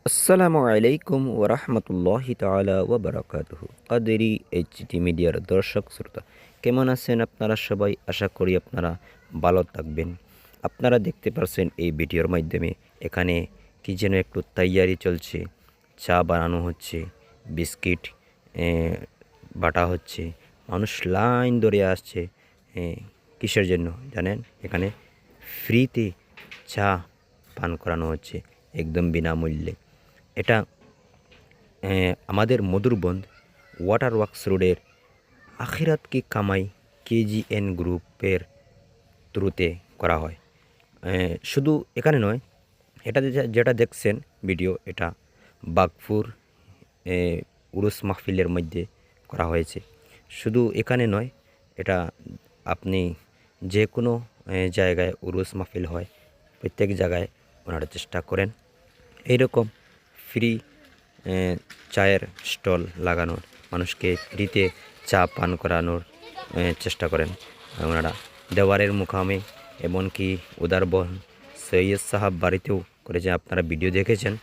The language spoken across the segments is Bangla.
আসসালামু আলাইকুম ওরহমতুল্লাহি তাআলা ওয়া বারাকাতুহু। কাদেরি এইচটি মিডিয়ার দর্শক শ্রোতা, কেমন আছেন আপনারা সবাই? আশা করি আপনারা ভালো থাকবেন। আপনারা দেখতে পাচ্ছেন এই ভিডিওর মাধ্যমে এখানে কি যেন একটু তৈয়ারি চলছে। চা বানানো হচ্ছে, বিস্কিট বাটা হচ্ছে, মানুষ লাইন ধরে আসছে। এ, কিসের জন্য জানেন? এখানে ফ্রিতে চা পান করানো হচ্ছে একদম বিনামূল্যে। এটা আমাদের মধুরবন্দ ওয়াটার ওয়ার্কস রোডের আখিরাত কি কামাই কেজিএন গ্রুপের থ্রুতে করা হয়। শুধু এখানে নয়, এটা যেটা দেখছেন ভিডিও, এটা বাগপুর উরুস মাহফিলের মধ্যে করা হয়েছে। শুধু এখানে নয়, এটা আপনি যে কোনো জায়গায় উরুস মাহফিল হয়, প্রত্যেক জায়গায় ওনারা চেষ্টা করেন এইরকম ফ্রি চায়ের স্টল লাগানোর, মানুষকে ফ্রিতে চা পান করানোর চেষ্টা করেন ওনারা। দেওয়ারের মুকামে এমনকি উদারবন সৈয়দ সাহাব বাড়িতেও করেছে, আপনারা ভিডিও দেখেছেন।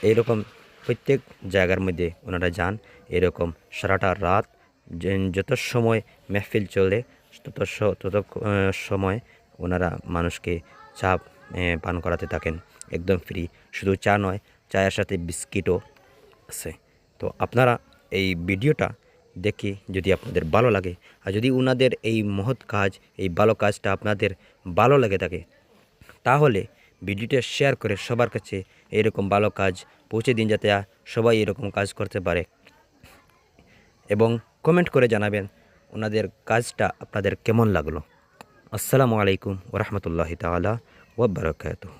এইরকম প্রত্যেক জায়গার মধ্যে ওনারা যান। এরকম সারাটা রাত যত সময় মেহফিল চলে তত সময় ওনারা মানুষকে চা পান করাতে থাকেন একদম ফ্রি। শুধু চা নয়, চায়ের সাথে বিস্কিটও আছে। তো আপনারা এই ভিডিওটা দেখে যদি আপনাদের ভালো লাগে, আর যদি ওনাদের এই মহৎ কাজ, এই ভালো কাজটা আপনাদের ভালো লেগে থাকে, তাহলে ভিডিওটা শেয়ার করে সবার কাছে এরকম ভালো কাজ পৌঁছে দিন, যাতে সবাই এরকম কাজ করতে পারে। এবং কমেন্ট করে জানাবেন ওনাদের কাজটা আপনাদের কেমন লাগলো। আসসালামু আলাইকুম ওরহমতুল্লাহি তাআলা ওয়া বারাকাতুহু।